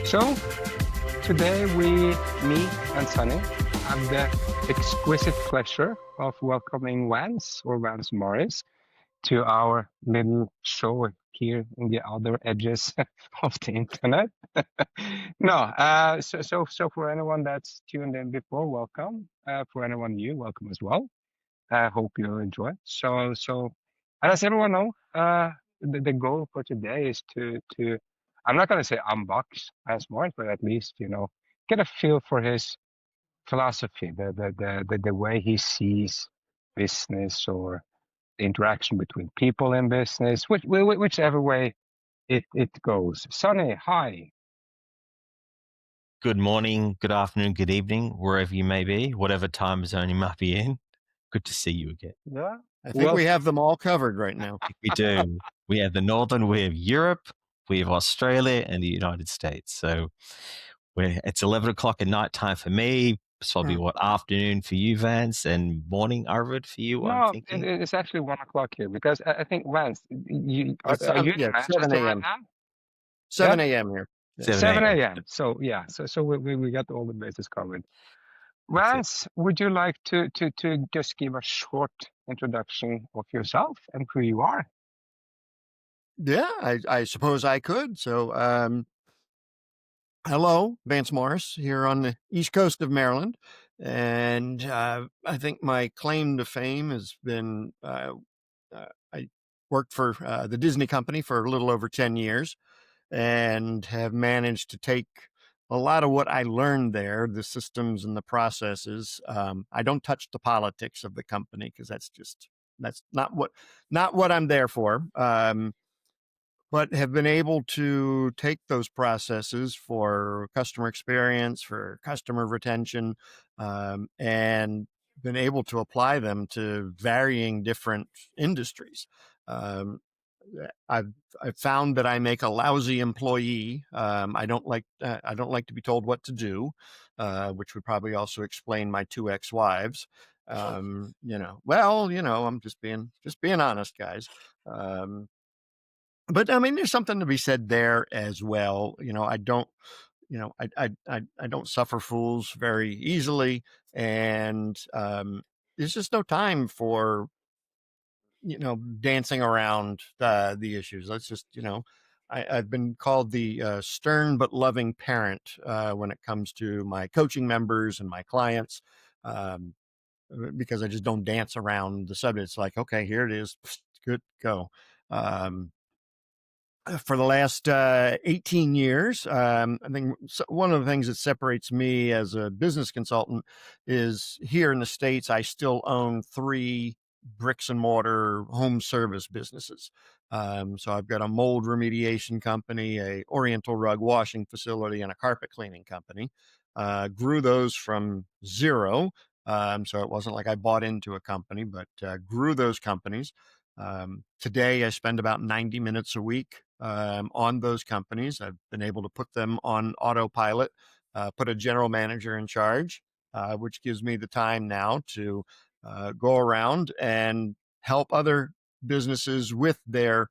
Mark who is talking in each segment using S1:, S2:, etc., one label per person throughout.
S1: So today me and Sunny have the exquisite pleasure of welcoming Vance Morris to our little show here in the other edges of the internet. No, so for anyone that's tuned in before, welcome. For anyone new, welcome as well. I hope you enjoy. And as everyone know, the goal for today is to I'm not going to say unbox Vance Morris, but at least get a feel for his philosophy, the way he sees business or the interaction between people in business, whichever way it goes. Sonny, hi.
S2: Good morning, good afternoon, good evening, wherever you may be, whatever time zone you might be in. Good to see you again.
S1: Yeah,
S3: I think we have them all covered right now.
S2: We do. We have the Northern, we have Europe, we have Australia, and the United States. So it's 11 o'clock at night time for me. It's probably afternoon for you, Vance, and morning, Arvid, for you,
S1: No,
S2: I'm thinking.
S1: it's actually 1 o'clock here because I think Vance, are you in
S3: 7
S1: Manchester right
S3: a.m.
S1: now?
S3: 7 a.m. here.
S1: 7 a.m. So yeah, so we got all the bases covered. Vance, would you like to just give a short introduction of yourself and who you are?
S3: Yeah, I suppose I could. So, hello, Vance Morris here on the East Coast of Maryland. And I think my claim to fame has been I worked for the Disney company for a little over 10 years and have managed to take a lot of what I learned there, the systems and the processes. I don't touch the politics of the company because that's not what I'm there for. But have been able to take those processes for customer experience, for customer retention, and been able to apply them to varying different industries. Um, I've found that I make a lousy employee. I don't like to be told what to do, which would probably also explain my two ex-wives. I'm just being honest, guys. But I mean, there's something to be said there as well. I don't suffer fools very easily, and there's just no time for dancing around the issues. Let's just I've been called the stern but loving parent when it comes to my coaching members and my clients, because I just don't dance around the subject. It's like, okay, here it is, good, go. For the last 18 years, I think one of the things that separates me as a business consultant is here in the States, I still own 3 bricks and mortar home service businesses. So I've got a mold remediation company, a oriental rug washing facility, and a carpet cleaning company. Grew those from zero. So it wasn't like I bought into a company, but grew those companies. Today, I spend about 90 minutes a week on those companies. I've been able to put them on autopilot, put a general manager in charge, which gives me the time now to go around and help other businesses with their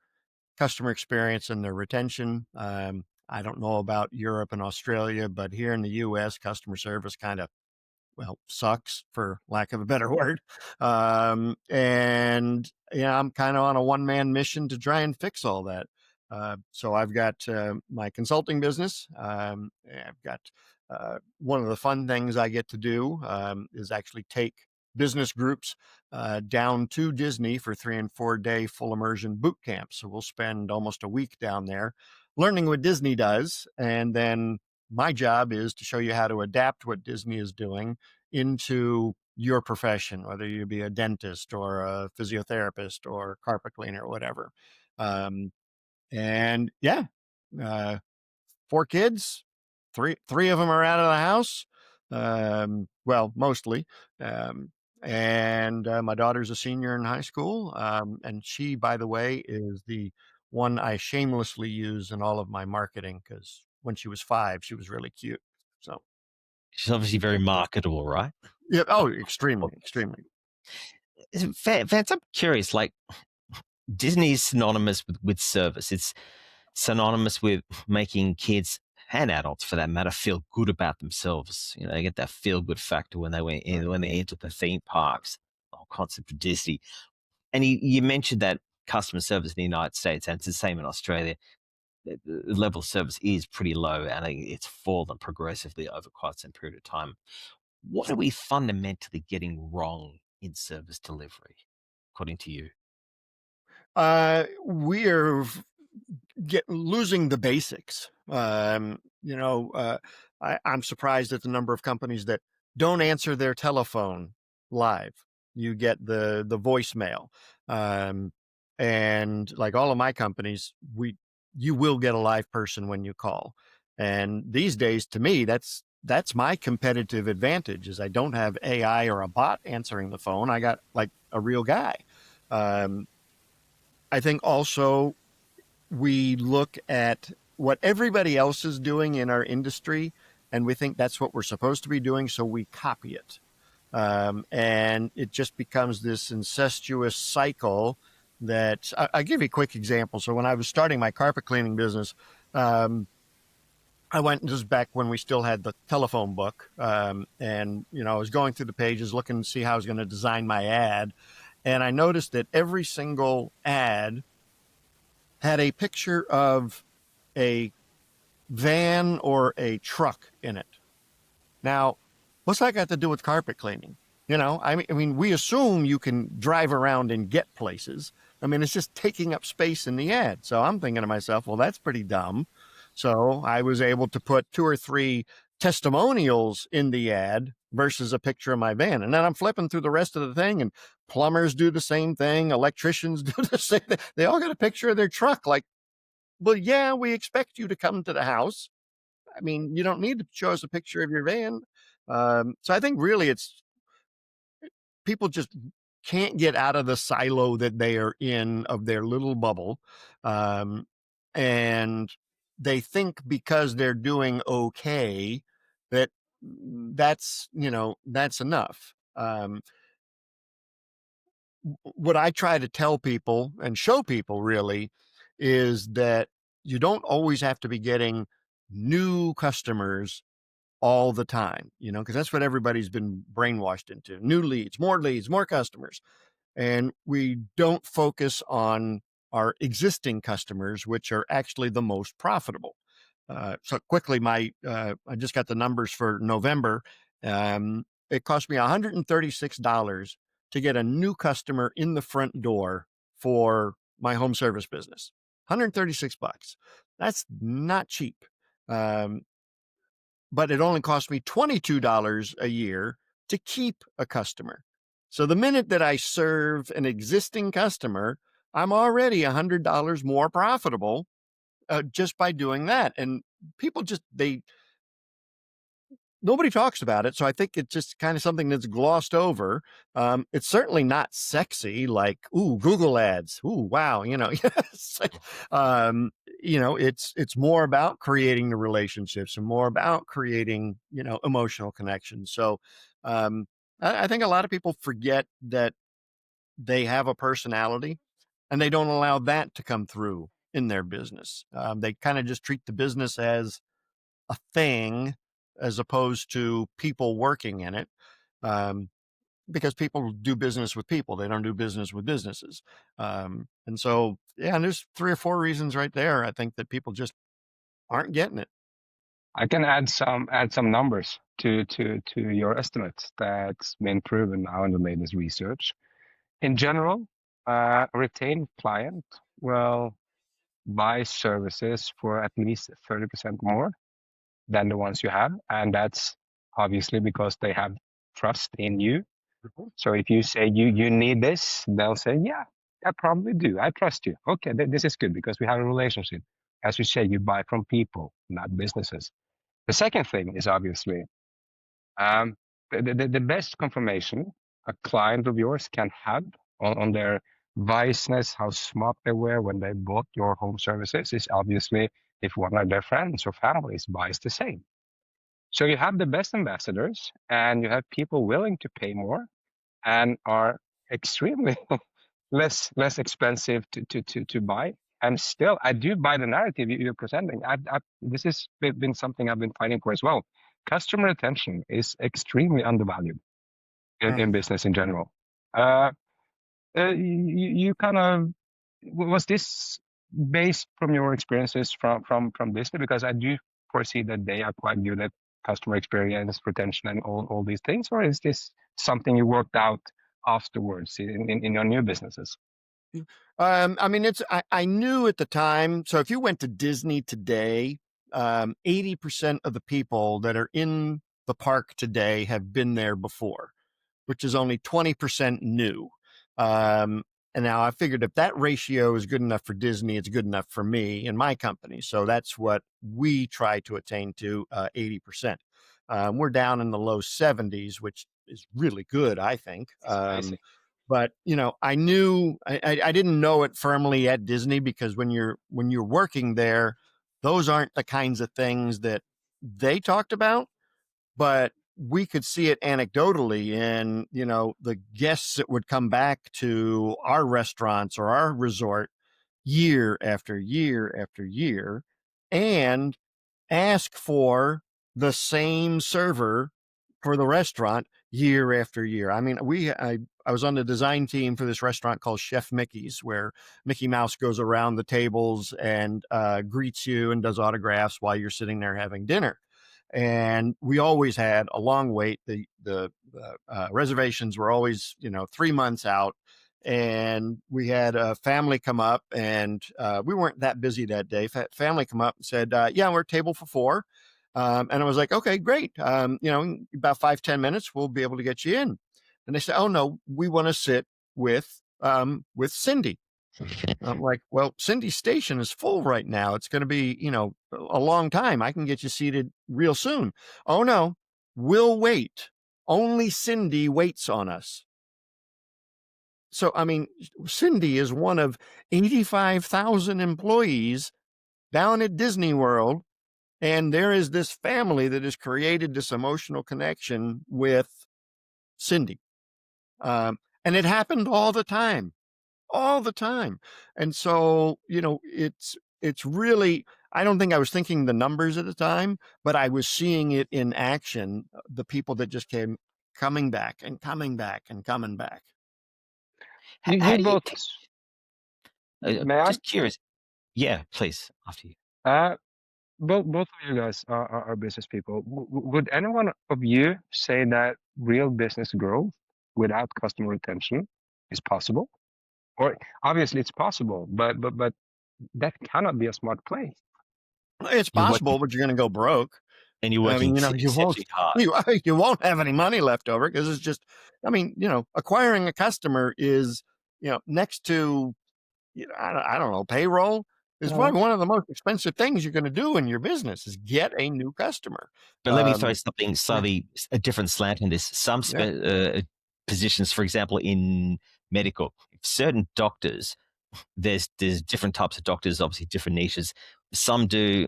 S3: customer experience and their retention. I don't know about Europe and Australia, but here in the US, customer service kind of sucks, for lack of a better word. And I'm kind of on a one-man mission to try and fix all that. So I've got my consulting business. I've got one of the fun things I get to do is actually take business groups down to Disney for 3 and 4 day full immersion boot camps. So we'll spend almost a week down there learning what Disney does, and then my job is to show you how to adapt what Disney is doing into your profession, whether you be a dentist or a physiotherapist or carpet cleaner or whatever. And 4 kids, three of them are out of the house. Mostly. And my daughter's a senior in high school. And she, by the way, is the one I shamelessly use in all of my marketing, because when she was 5, she was really cute. So
S2: She's obviously very marketable, right?
S3: yeah. Oh, extremely.
S2: Vance, I'm curious, like Disney is synonymous with service. It's synonymous with making kids and adults for that matter, feel good about themselves. They get that feel good factor when they enter the theme parks. The whole concept of Disney. And you mentioned that customer service in the United States, and it's the same in Australia. The level of service is pretty low, and it's fallen progressively over quite some period of time. What are we fundamentally getting wrong in service delivery, according to you?
S3: We are losing the basics. I'm surprised at the number of companies that don't answer their telephone live. You get the voicemail, and like all of my companies, you will get a live person when you call. And these days, to me, that's my competitive advantage. Is I don't have AI or a bot answering the phone. I got like a real guy. I think also we look at what everybody else is doing in our industry, and we think that's what we're supposed to be doing, so we copy it. And it just becomes this incestuous cycle that I'll give you a quick example. So when I was starting my carpet cleaning business, I went just back when we still had the telephone book, and I was going through the pages looking to see how I was going to design my ad, and I noticed that every single ad had a picture of a van or a truck in it. Now, what's that got to do with carpet cleaning? I mean, we assume you can drive around and get places. I mean, it's just taking up space in the ad. So I'm thinking to myself, well, that's pretty dumb. So I was able to put 2 or 3 testimonials in the ad versus a picture of my van. And then I'm flipping through the rest of the thing, and plumbers do the same thing. Electricians do the same thing. They all got a picture of their truck. Like, well, yeah, we expect you to come to the house. I mean, you don't need to show us a picture of your van. So I think really it's people just can't get out of the silo that they are in of their little bubble. And they think because they're doing okay, that's enough. What I try to tell people and show people really is that you don't always have to be getting new customers all the time, because that's what everybody's been brainwashed into. New leads, more customers. And we don't focus on our existing customers, which are actually the most profitable. So quickly, I just got the numbers for November. It cost me $136 to get a new customer in the front door for my home service business. $136. That's not cheap. But it only cost me $22 a year to keep a customer. So the minute that I serve an existing customer, I'm already $100 more profitable just by doing that. And people nobody talks about it. So I think it's just kind of something that's glossed over. It's certainly not sexy, like, ooh, Google ads. Ooh, wow. It's it's more about creating the relationships and more about creating, emotional connections. So I think a lot of people forget that they have a personality, and they don't allow that to come through in their business. They kind of just treat the business as a thing as opposed to people working in it, because people do business with people. They don't do business with businesses. And so, yeah, and there's 3 or 4 reasons right there. I think that people just aren't getting it.
S1: I can add some numbers to your estimates that's been proven now in the latest research. In general, a retained client will buy services for at least 30% more than the ones you have, and that's obviously because they have trust in you. So if you say you need this, they'll say, yeah, I probably do. I trust you. Okay, this is good because we have a relationship. As you say, you buy from people, not businesses. The second thing is obviously um, the best confirmation a client of yours can have on their wiseness, how smart they were when they bought your home services, is obviously if one of their friends or families buys the same. So you have the best ambassadors, and you have people willing to pay more and are extremely less expensive to buy. And still, I do buy the narrative you're presenting. This has been something I've been fighting for as well. Customer attention is extremely undervalued in business in general. You kind of, was this based from your experiences from Disney? Because I do foresee that they are quite good at customer experience, retention, and all these things. Or is this something you worked out afterwards in your new businesses?
S3: I mean, I knew at the time. So if you went to Disney today, 80% of the people that are in the park today have been there before, which is only 20% new. And now I figured if that ratio is good enough for Disney, it's good enough for me and my company. So that's what we try to attain to, 80%. We're down in the low 70s, which is really good, I think. But I knew I didn't know it firmly at Disney, because when you're working there, those aren't the kinds of things that they talked about, but we could see it anecdotally in, the guests that would come back to our restaurants or our resort year after year after year and ask for the same server for the restaurant year after year. I mean, I was on the design team for this restaurant called Chef Mickey's, where Mickey Mouse goes around the tables and greets you and does autographs while you're sitting there having dinner. And we always had a long wait. The reservations were always 3 months out, and we had a family come up, and we weren't that busy that day. Family come up and said, "Yeah, we're table for 4." And I was like, "Okay, great. About 5-10 minutes, we'll be able to get you in." And they said, "Oh no, we want to sit with Cindy." I'm like, "Well, Cindy's station is full right now. It's going to be, a long time. I can get you seated real soon." "Oh no, we'll wait. Only Cindy waits on us." So, I mean, Cindy is one of 85,000 employees down at Disney World. And there is this family that has created this emotional connection with Cindy. And it happened all the time. And so, it's really, I don't think I was thinking the numbers at the time, but I was seeing it in action, the people that just came coming back and coming back and coming back.
S2: How
S1: You
S2: do you
S1: both, may I?
S2: just curious? Yeah, please, after you.
S1: Both of you guys are business people. Would anyone of you say that real business growth without customer retention is possible? Or obviously it's possible, but that cannot be a smart play.
S3: It's
S2: You're working
S3: possible, but you're going to go broke.
S2: and you're
S3: I
S2: working
S3: mean, you won't
S2: exceptionally hard.
S3: you won't have any money left over, because it's just, I mean, acquiring a customer is, next to, I don't know, payroll is probably one of the most expensive things you're going to do in your business, is get a new customer.
S2: But let me throw something
S3: Yeah.
S2: slightly a different slant in this. Some
S3: Yeah.
S2: positions, for example, in medical, certain doctors, there's different types of doctors, obviously different niches. Some do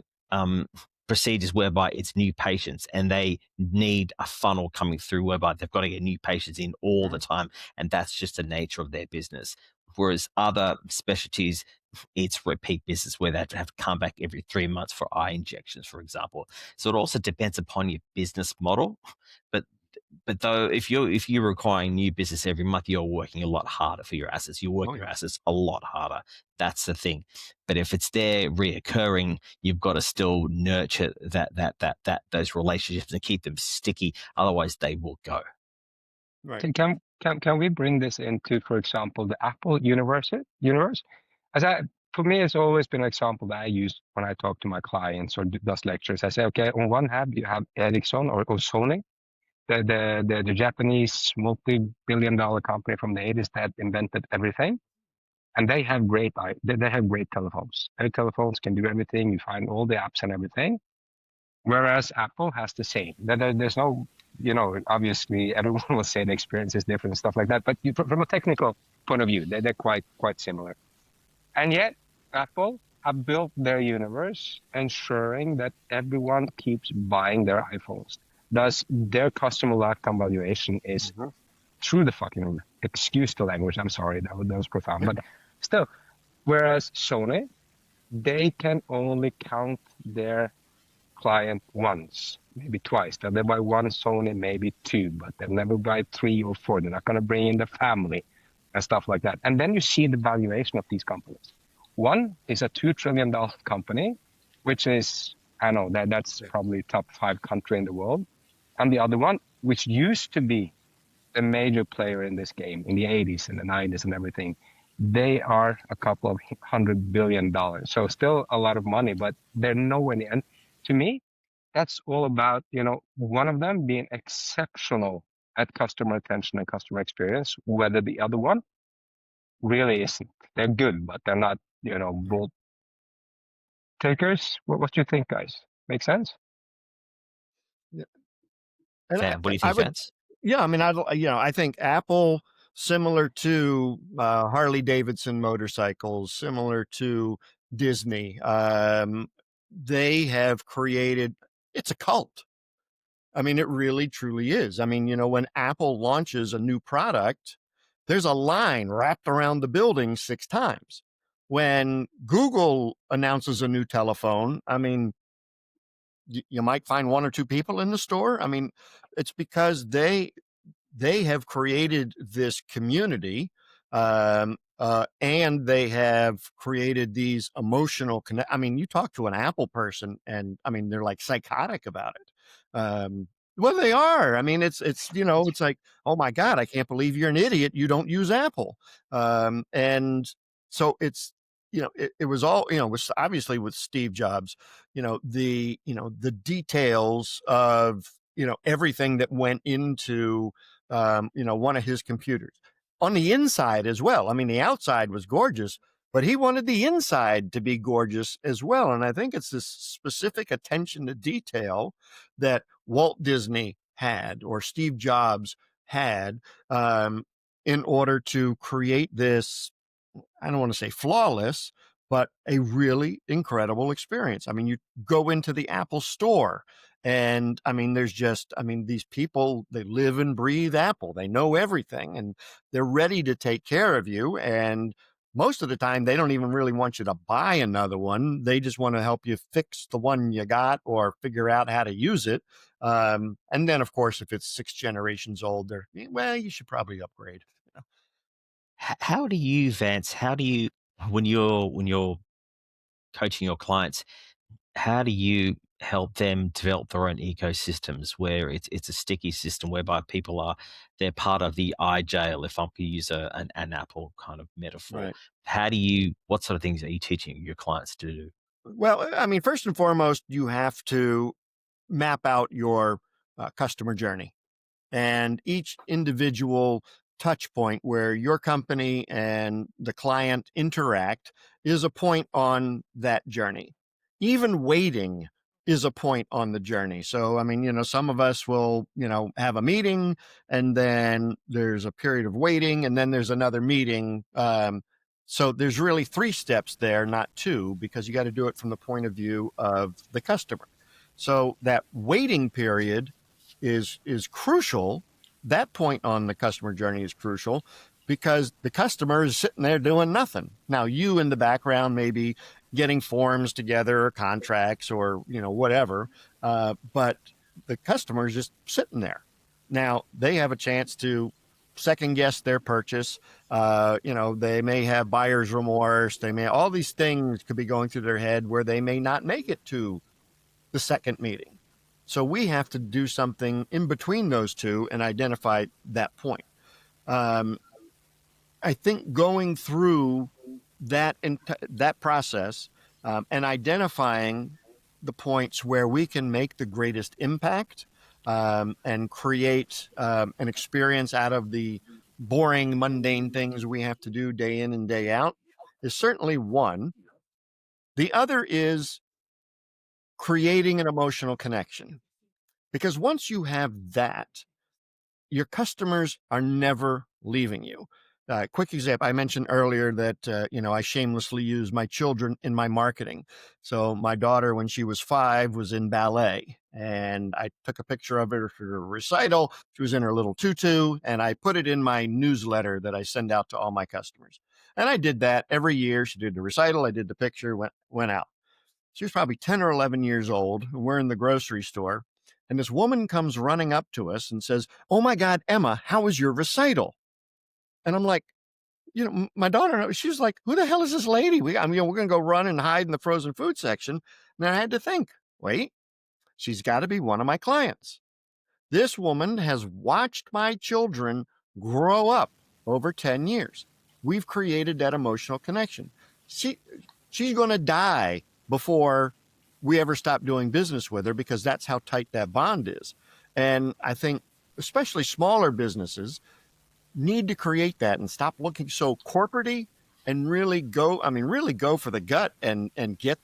S2: procedures whereby it's new patients, and they need a funnel coming through whereby they've got to get new patients in all the time, and that's just the nature of their business. Whereas other specialties, it's repeat business where they have to come back every 3 months for eye injections, for example. So it also depends upon your business model. But though, if you're requiring new business every month, you're working a lot harder for your assets. You work your assets a lot harder. That's the thing. But if it's there reoccurring, you've got to still nurture those relationships and keep them sticky. Otherwise, they will go.
S3: Right.
S1: Can we bring this into, for example, the Apple universe? For me, it's always been an example that I use when I talk to my clients or does lectures. I say, okay, on one hand, you have Ericsson or Sony, the Japanese multi-billion-dollar company from the 80s that invented everything, and they have great telephones. Their telephones can do everything. You find all the apps and everything. Whereas Apple has the same. There's no, obviously everyone will say the experience is different and stuff like that. But from a technical point of view, they're quite similar. And yet, Apple have built their universe ensuring that everyone keeps buying their iPhones. Thus, their customer lifetime valuation is through the fucking, excuse the language, I'm sorry, that was profound. But still, whereas Sony they can only count their client once, maybe twice. They'll buy one Sony, maybe two, but they'll never buy three or four. They're not going to bring in the family and stuff like that. And then you see the valuation of these companies. One is a $2 trillion company, which is, I know that's probably top 5 country in the world. And the other one, which used to be the major player in this game in the 80s and the 90s and everything, they are a couple of $100 billion. So still a lot of money, but they're nowhere near. And to me, that's all about, one of them being exceptional at customer attention and customer experience, whether the other one really isn't. They're good, but they're not, bold takers. What do you think, guys? Make sense?
S3: Yeah. And
S2: Van, what do you
S3: I
S2: think,
S3: would,
S2: Vance?
S3: yeah, I mean, I think Apple, similar to Harley Davidson motorcycles, similar to Disney, they have created, it's a cult. I mean, it really, truly is. I mean, when Apple launches a new product, there's a line wrapped around the building 6 times. When Google announces a new telephone, I mean, you might find 1 or 2 people in the store. I mean, it's because they have created this community, and they have created these emotional connect. I mean, you talk to an Apple person, and I mean, they're like psychotic about it. Well, they are. I mean, it's it's like, oh my God, I can't believe you're an idiot. You don't use Apple, and so it's it was all it was obviously with Steve Jobs, the details of everything that went into one of his computers on the inside as well. I mean, the outside was gorgeous, but he wanted the inside to be gorgeous as well. And I think it's this specific attention to detail that Walt Disney had, or Steve Jobs had, in order to create this, I don't want to say flawless, but a really incredible experience. I mean, you go into the Apple store, and I mean, these people, they live and breathe Apple. They know everything, and they're ready to take care of you. And most of the time, they don't even really want you to buy another one. They just want to help you fix the one you got or figure out how to use it. And then, of course, if it's 6 generations old, you should probably upgrade.
S2: How do you, Vance? How do you, when you're coaching your clients, how do you help them develop their own ecosystems where it's a sticky system whereby they're part of the eye jail, if I'm to use an Apple kind of metaphor?
S3: Right.
S2: What sort of things are you teaching your clients to do?
S3: Well, I mean, first and foremost, you have to map out your customer journey, and each individual touch point where your company and the client interact is a point on that journey. Even waiting is a point on the journey. So, I mean, some of us will, have a meeting, and then there's a period of waiting, and then there's another meeting. So there's really 3 steps there, not 2, because you got to do it from the point of view of the customer. So that waiting period is crucial. That point on the customer journey is crucial because the customer is sitting there doing nothing. Now, you in the background may be getting forms together or contracts or whatever, but the customer is just sitting there. Now, they have a chance to second guess their purchase. They may have buyer's remorse. All these things could be going through their head where they may not make it to the second meeting. So we have to do something in between those two and identify that point. I think going through that process, and identifying the points where we can make the greatest impact, and create an experience out of the boring, mundane things we have to do day in and day out is certainly one. The other is creating an emotional connection. Because once you have that, your customers are never leaving you. Quick example, I mentioned earlier that, I shamelessly use my children in my marketing. So my daughter, when she was 5, was in ballet, and I took a picture of her for a recital. She was in her little tutu, and I put it in my newsletter that I send out to all my customers. And I did that every year. She did the recital. I did the picture, went out. She was probably 10 or 11 years old. We're in the grocery store. And this woman comes running up to us and says, "Oh my God, Emma, how was your recital?" And I'm like, my daughter, she was like, "Who the hell is this lady? We're going to go run and hide in the frozen food section." And I had to think, wait, she's got to be one of my clients. This woman has watched my children grow up over 10 years. We've created that emotional connection. She's going to die before we ever stop doing business with her, because that's how tight that bond is. And I think especially smaller businesses need to create that and stop looking so corporatey and really go for the gut and get,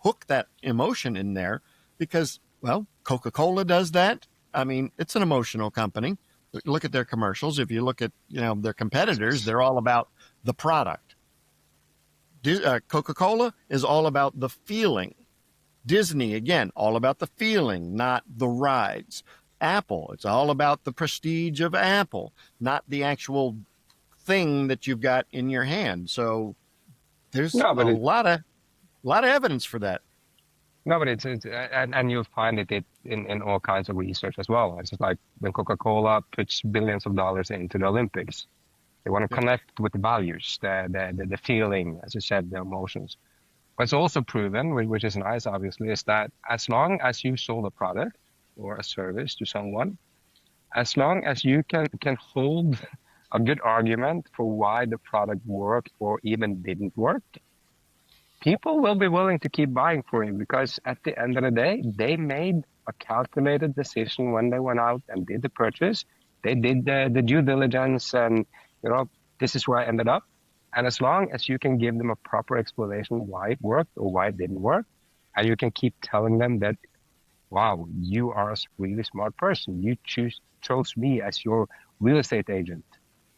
S3: hook that emotion in there, because, well, Coca-Cola does that. I mean, it's an emotional company. Look at their commercials. If you look at, their competitors, they're all about the product. Coca-Cola is all about the feeling. Disney, again, all about the feeling, not the rides. Apple, it's all about the prestige of Apple, not the actual thing that you've got in your hand. So there's
S1: No, but
S3: a lot of evidence for that.
S1: No, but it's and you'll find it in all kinds of research as well. It's just like when Coca-Cola puts billions of dollars into the Olympics, they want to connect with the values, the feeling, as you said, the emotions. What's also proven, which is nice, obviously, is that as long as you sold a product or a service to someone, as long as you can hold a good argument for why the product worked or even didn't work, people will be willing to keep buying for you, because at the end of the day, they made a calculated decision when they went out and did the purchase. They did the due diligence, and this is where I ended up. And as long as you can give them a proper explanation why it worked or why it didn't work, and you can keep telling them that, wow, you are a really smart person. You chose me as your real estate agent.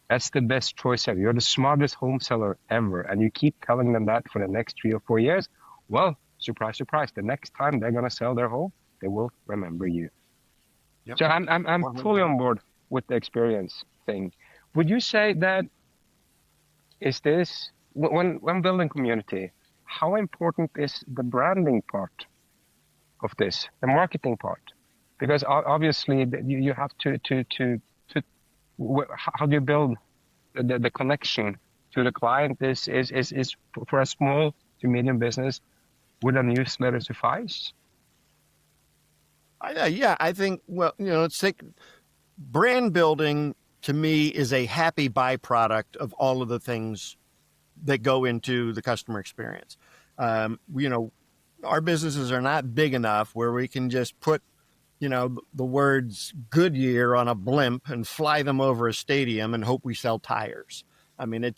S1: That's the best choice ever. You're the smartest home seller ever. And you keep telling them that for the next 3 or 4 years. Well, surprise, surprise. The next time they're going to sell their home, they will remember you. Yep. So I'm fully on board with the experience thing. Would you say that is this, when building community, how important is the branding part of this, the marketing part? Because obviously you have to how do you build the connection to the client is for a small to medium business, would a newsletter suffice?
S3: I think, well, let's take brand building. To me, is a happy byproduct of all of the things that go into the customer experience. Our businesses are not big enough where we can just put, the words Goodyear on a blimp and fly them over a stadium and hope we sell tires. I mean,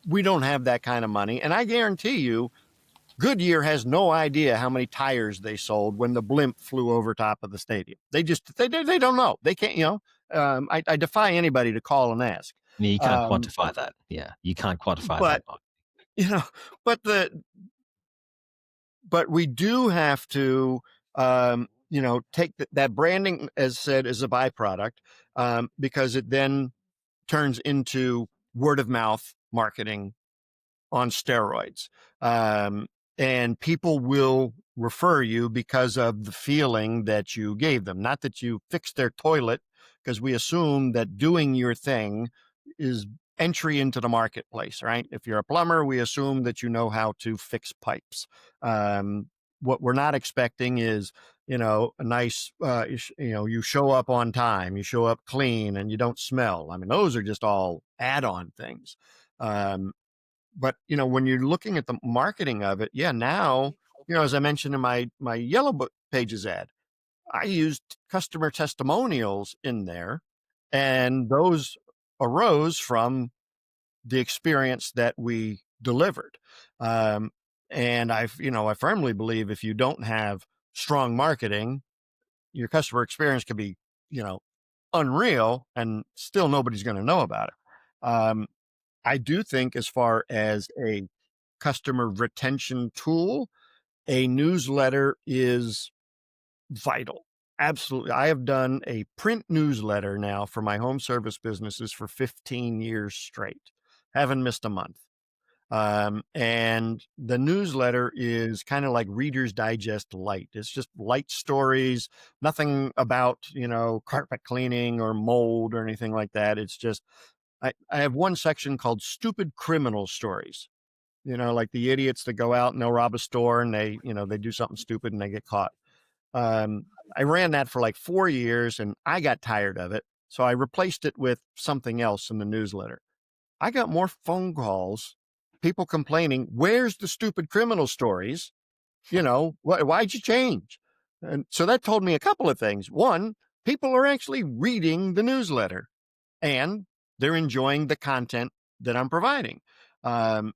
S3: we don't have that kind of money. And I guarantee you, Goodyear has no idea how many tires they sold when the blimp flew over top of the stadium. They don't know. They can't, I defy anybody to call and ask.
S2: You can't quantify that. Yeah, you can't quantify that.
S3: But we do have to, take that branding, as said, as a byproduct, because it then turns into word of mouth marketing on steroids. And people will refer you because of the feeling that you gave them, not that you fixed their toilet, because we assume that doing your thing is entry into the marketplace, right? If you're a plumber, we assume that you know how to fix pipes. What we're not expecting is, a nice, you show up on time, you show up clean, and you don't smell. I mean, those are just all add-on things. But, when you're looking at the marketing of it, now, as I mentioned in my Yellow Book Pages ad, I used customer testimonials in there, and those arose from the experience that we delivered. And I firmly believe if you don't have strong marketing, your customer experience can be, unreal, and still nobody's going to know about it. I do think, as far as a customer retention tool, a newsletter is vital. Absolutely. I have done a print newsletter now for my home service businesses for 15 years straight. haven't missed a month. And the newsletter is kind of like Reader's Digest light. It's just light stories, nothing about, carpet cleaning or mold or anything like that. It's just, I have one section called Stupid Criminal Stories, like the idiots that go out and they'll rob a store and they do something stupid and they get caught. I ran that for like 4 years and I got tired of it. So I replaced it with something else in the newsletter. I got more phone calls, people complaining, where's the stupid criminal stories? Why'd you change? And so that told me a couple of things. One, people are actually reading the newsletter and they're enjoying the content that I'm providing. Um,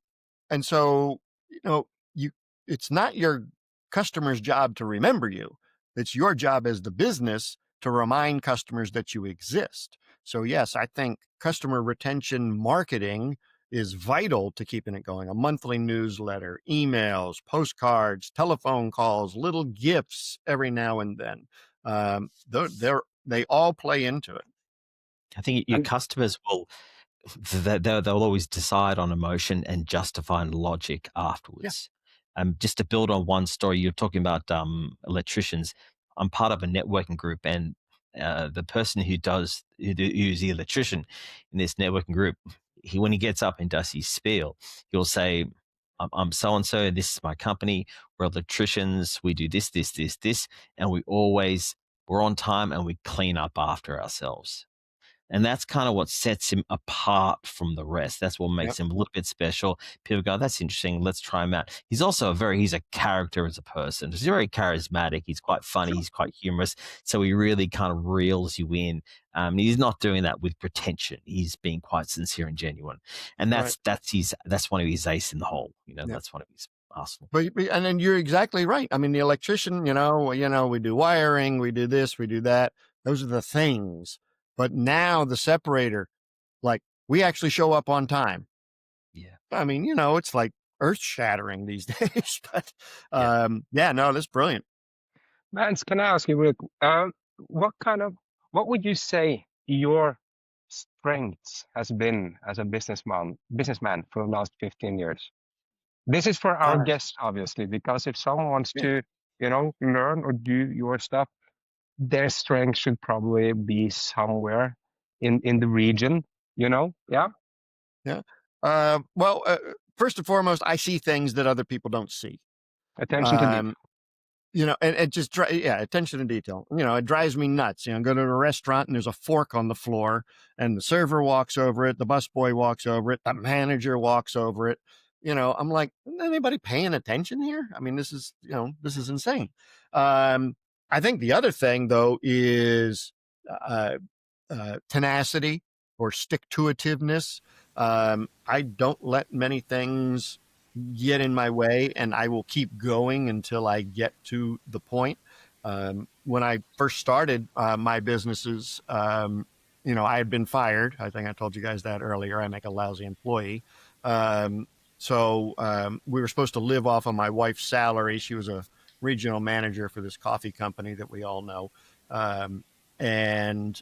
S3: and so, you it's not your customer's job to remember you. It's your job as the business to remind customers that you exist. So yes, I think customer retention marketing is vital to keeping it going. A monthly newsletter, emails, postcards, telephone calls, little gifts every now and then. They all play into it.
S2: I think your
S1: And
S2: customers will they'll always decide on emotion and justify logic
S3: Yeah.
S2: afterwards. Just to build on one story, you're talking about electricians. I'm part of a networking group, and the person who's the electrician in this networking group, when he gets up and does his spiel, he'll say, I'm so and so. This is my company. We're electricians. We do this, this, this, this, and we're on time and we clean up after ourselves. And that's kind of what sets him apart from the rest. That's what makes him a little bit special. People go, that's interesting. Let's try him out. He's a character as a person. He's very charismatic. He's quite funny.
S3: Sure.
S2: He's quite humorous. So he really kind of reels you in. He's not doing that with pretension. He's being quite sincere and genuine. And
S3: Right.
S2: that's one of his ace in the hole.
S3: Yeah.
S2: That's one of his arsenal.
S3: And then you're exactly right. I mean, the electrician, we do wiring, we do this, we do that. Those are the things. But now the separator, like we actually show up on time.
S2: Yeah.
S3: I mean, it's like earth shattering these days. But
S2: Yeah.
S3: no, that's brilliant.
S1: Vance, can I ask you, what would you say your strengths has been as a businessman for the last 15 years? This is for our
S3: Uh,
S1: guests, obviously, because if someone wants
S3: yeah,
S1: to, learn or do your stuff, their strength should probably be somewhere in the region, Yeah.
S3: yeah. First and foremost, I see things that other people don't see.
S1: Attention to detail.
S3: Um, and it just, attention to detail. It drives me nuts. Go to a restaurant and there's a fork on the floor and the server walks over it. The busboy walks over it. The manager walks over it. I'm like, isn't anybody paying attention here? I mean, this is insane. I think the other thing though is, tenacity or stick-to-itiveness. I don't let many things get in my way, and I will keep going until I get to the point. When I first started my businesses, I had been fired. I think I told you guys that earlier. I make a lousy employee. So we were supposed to live off of my wife's salary. She was a regional manager for this coffee company that we all know. And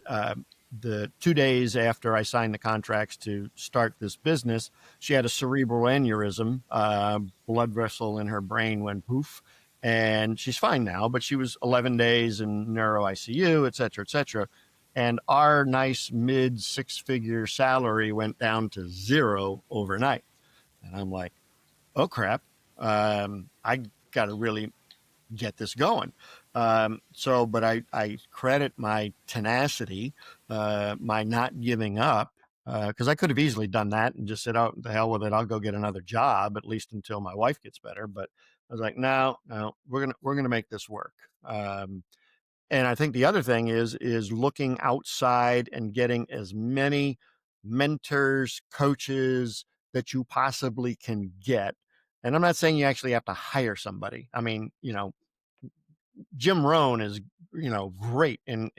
S3: the 2 days after I signed the contracts to start this business, she had a cerebral aneurysm, blood vessel in her brain went poof, and she's fine now, but she was 11 days in neuro ICU, et cetera, et cetera. And our nice mid 6-figure salary went down to zero overnight. And I'm like, oh crap. I got to really get this going. But I credit my tenacity, my not giving up, because I could have easily done that and just said, "Oh, the hell with it, I'll go get another job at least until my wife gets better." But I was like, "No, we're gonna make this work." And I think the other thing is looking outside and getting as many mentors, coaches that you possibly can get. And I'm not saying you actually have to hire somebody. I mean, Jim Rohn is, great in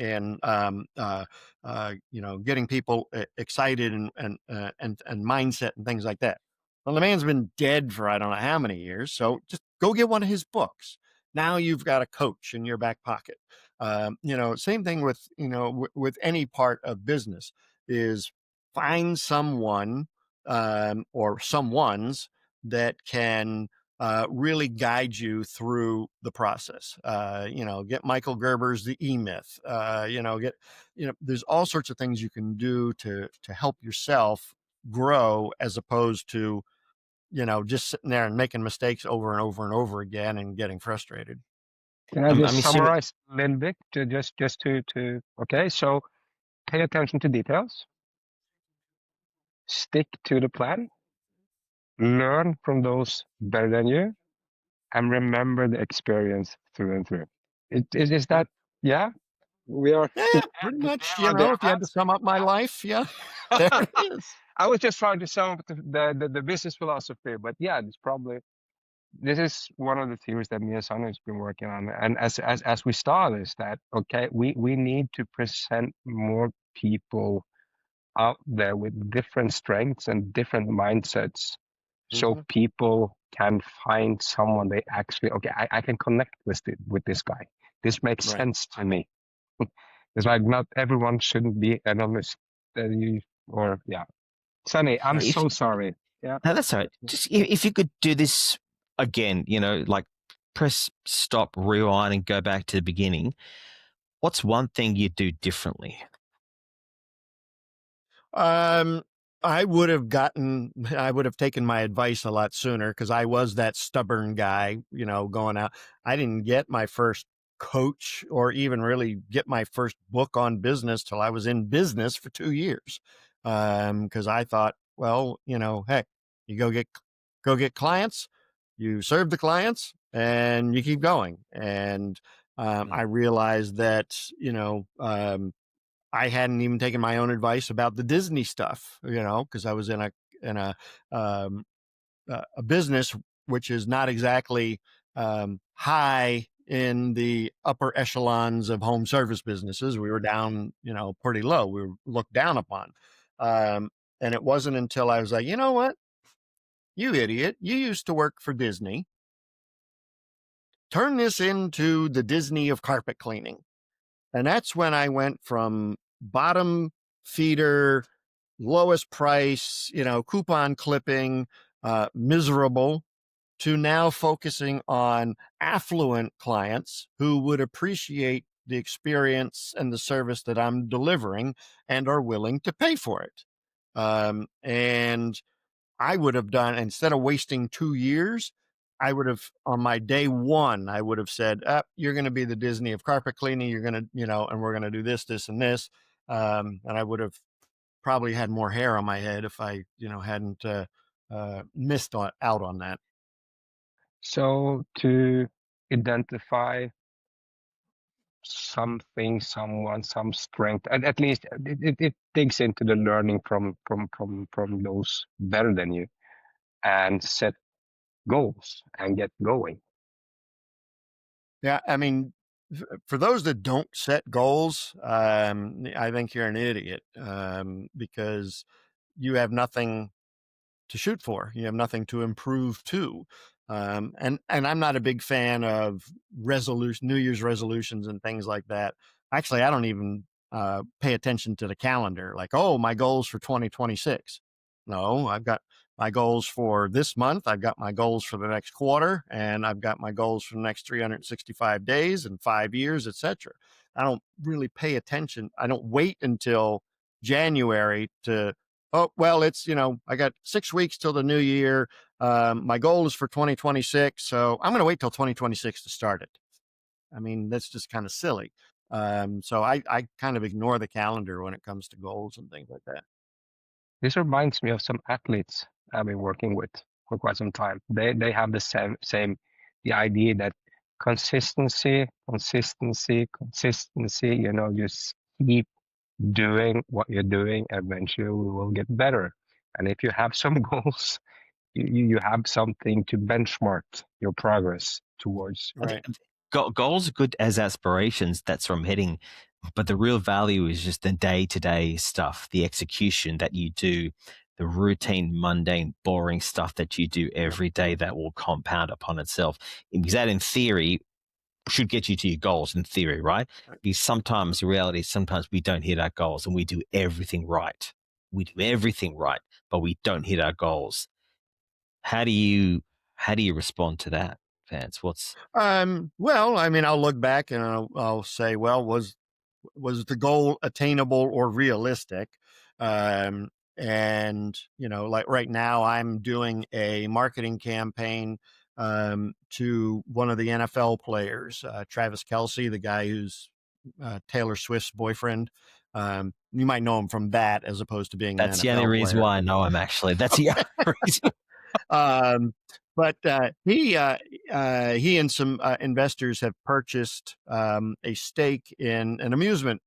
S3: getting people excited and mindset and things like that. Well, the man's been dead for I don't know how many years, so just go get one of his books. Now you've got a coach in your back pocket. Same thing with with any part of business is find someone or someones that can really guide you through the process. Get Michael Gerber's The E-Myth. There's all sorts of things you can do to help yourself grow, as opposed to, just sitting there and making mistakes over and over and over again and getting frustrated.
S1: Can I
S2: I'm
S1: just
S2: assuming.
S1: summarize a little bit to just to okay? So pay attention to details, stick to the plan, learn from those better than you, and remember the experience through and through. Is that, yeah? We are
S3: Yeah, pretty much.
S1: nail on there,
S3: If you had to
S1: Vance.
S3: sum up my life, yeah, there it is.
S1: I was just trying to sum up the business philosophy, but yeah, it's probably this is one of the theories that me and Sonny has been working on. And as we start is that okay, we need to present more people out there with different strengths and different mindsets, so
S3: Mhm.
S1: people can find someone they actually okay, I can connect with this guy. This makes
S3: Right.
S1: sense to me. It's like not everyone shouldn't be analyst. Or yeah, Sonny, I'm
S3: Right.
S1: so sorry. Yeah.
S2: No, that's all right. Just if you could do this again, like press stop, rewind, and go back to the beginning. What's one thing you'd do differently?
S3: I would have taken my advice a lot sooner, because I was that stubborn guy, going out. I didn't get my first coach or even really get my first book on business till I was in business for 2 years. Because I thought, well, heck, you go get clients, you serve the clients, and you keep going. And I realized that, I hadn't even taken my own advice about the Disney stuff, because I was in um, a business which is not exactly high in the upper echelons of home service businesses. We were down, pretty low. We were looked down upon. And it wasn't until I was like, you know what, you idiot, you used to work for Disney. Turn this into the Disney of carpet cleaning. And that's when I went from bottom feeder, lowest price, coupon clipping, miserable, to now focusing on affluent clients who would appreciate the experience and the service that I'm delivering and are willing to pay for it. And I would have done, instead of wasting 2 years, I would have, on my day one, I would have said, you're going to be the Disney of carpet cleaning. You're going to, and we're going to do this, this, and this. And I would have probably had more hair on my head if I, hadn't missed out on that.
S1: So to identify something, someone, some strength, and at least it digs into the learning from those better than you, and set goals and get going.
S3: Yeah, I mean, for those that don't set goals, I think you're an idiot, because you have nothing to shoot for. You have nothing to improve to. And I'm not a big fan of New Year's resolutions and things like that. Actually, I don't even pay attention to the calendar. Like, oh, my goals for 2026. No, I've got my goals for this month. I've got my goals for the next quarter, and I've got my goals for the next 365 days and 5 years, etc. I don't really pay attention. I don't wait until January to, oh, well, it's, I got 6 weeks till the new year. My goal is for 2026. So I'm going to wait till 2026 to start it. I mean, that's just kind of silly. So I kind of ignore the calendar when it comes to goals and things like that.
S1: This reminds me of some athletes I've been working with for quite some time. They have the same the idea that consistency, just keep doing what you're doing, eventually we will get better. And if you have some goals, you have something to benchmark your progress towards.
S3: Right.
S2: Goals are good as aspirations. That's where I'm heading. But the real value is just the day-to-day stuff, the execution that you do, the routine, mundane, boring stuff that you do every day that will compound upon itself. Because that, in theory, should get you to your goals, in theory, right? Because sometimes, in reality, sometimes we don't hit our goals and we do everything right. we do everything right, but we don't hit our goals. How do you respond to that, Vance?
S3: Well, I mean, I'll look back and I'll say, well, was the goal attainable or realistic? And like right now, I'm doing a marketing campaign to one of the NFL players, Travis Kelce, the guy who's Taylor Swift's boyfriend. You might know him from that, as opposed to being
S2: That's
S3: an
S2: the only
S3: NFL
S2: reason
S3: player.
S2: why I know him. Actually, that's the only reason.
S3: But he and some investors have purchased a stake in an amusement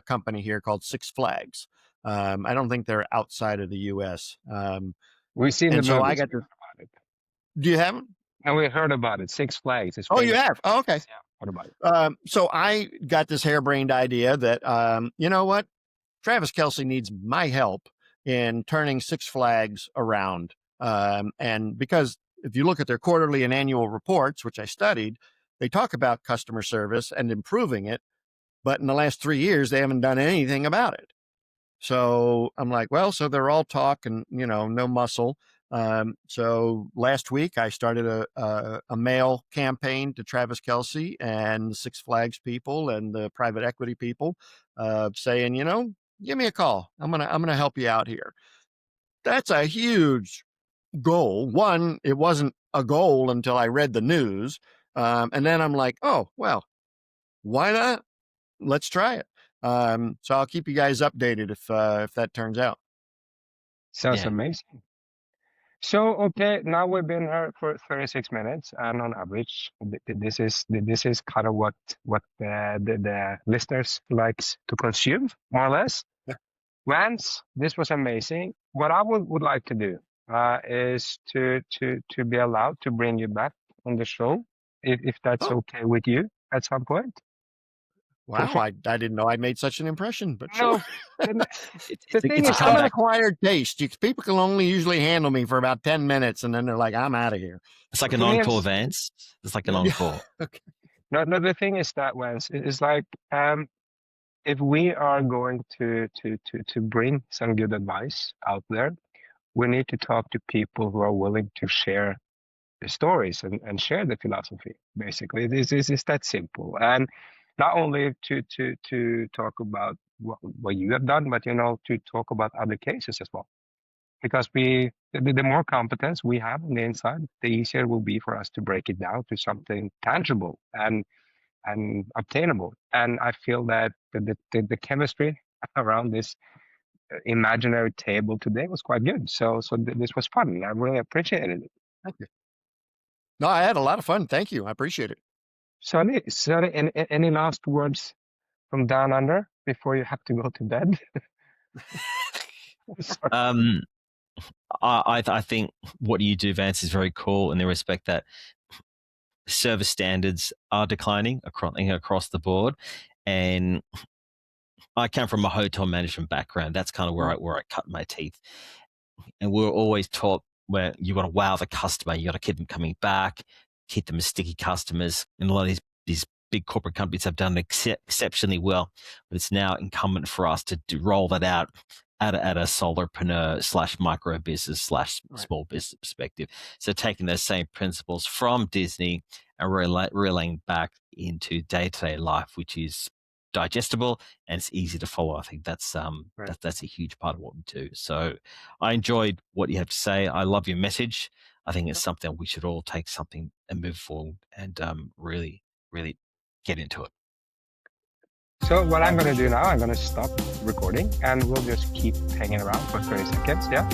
S3: company here called Six Flags. I don't think they're outside of the U.S.
S1: We've seen the
S3: And so I
S1: movies.
S3: got
S1: We
S3: to.
S1: heard about it.
S3: Do you have?
S1: And we heard about it. Six Flags. It's
S3: Oh, you
S1: famous.
S3: have? Oh, okay.
S1: Yeah. What about it?
S3: So I got this harebrained idea that you know what, Travis Kelce needs my help in turning Six Flags around. And because if you look at their quarterly and annual reports, which I studied, they talk about customer service and improving it. But in the last 3 years, they haven't done anything about it. So I'm like, well, so they're all talk and, no muscle. So last week I started a mail campaign to Travis Kelce and the Six Flags people and the private equity people, saying, give me a call. I'm gonna help you out here. That's a huge goal. One, it wasn't a goal until I read the news, and then I'm like, oh well, why not? Let's try it. So I'll keep you guys updated if that turns out.
S1: Sounds
S2: Yeah.
S1: amazing. So, okay, now we've been here for 36 minutes, and on average, this is kind of what the listeners likes to consume, more or less.
S3: Yeah.
S1: Vance, this was amazing. What I would like to do is to be allowed to bring you back on the show, if that's
S3: Oh.
S1: okay with you at some point.
S3: Wow, I didn't know I made such an impression, but
S1: No,
S3: sure.
S1: the thing is,
S3: I'm an acquired taste. People can only usually handle me for about 10 minutes, and then they're like, I'm out of here.
S2: It's like an
S1: For me,
S2: encore,
S1: it's-
S2: Vance. It's like an
S3: Yeah.
S2: encore.
S3: Okay.
S1: no, the thing is that Vance is like if we are going to bring some good advice out there, we need to talk to people who are willing to share the stories and share the philosophy. Basically, this is that simple. And not only to talk about what you have done, but to talk about other cases as well. Because the more competence we have on the inside, the easier it will be for us to break it down to something tangible and obtainable. And I feel that the chemistry around this imaginary table today was quite good. So this was fun. I really appreciated it.
S3: Thank you. No, I had a lot of fun. Thank you. I appreciate it.
S1: Sonny, any last words from down under before you have to go to bed? Sorry.
S2: I think what you do, Vance, is very cool in the respect that service standards are declining across the board. And I come from a hotel management background. That's kind of where I cut my teeth. And we're always taught where you got to wow the customer, you got to keep them coming back, keep them as sticky customers. And a lot of these big corporate companies have done exceptionally well, but it's now incumbent for us to roll that out at a solopreneur / micro business / small business perspective. So taking those same principles from Disney and relaying back into day-to-day life, which is digestible and it's easy to follow. I think that's that's a huge part of what we do. So I enjoyed what you have to say. I love your message. I think it's something we should all take something and move forward and really, really get into it.
S1: So what I'm going to do now, I'm going to stop recording and we'll just keep hanging around for 30 seconds. Yeah.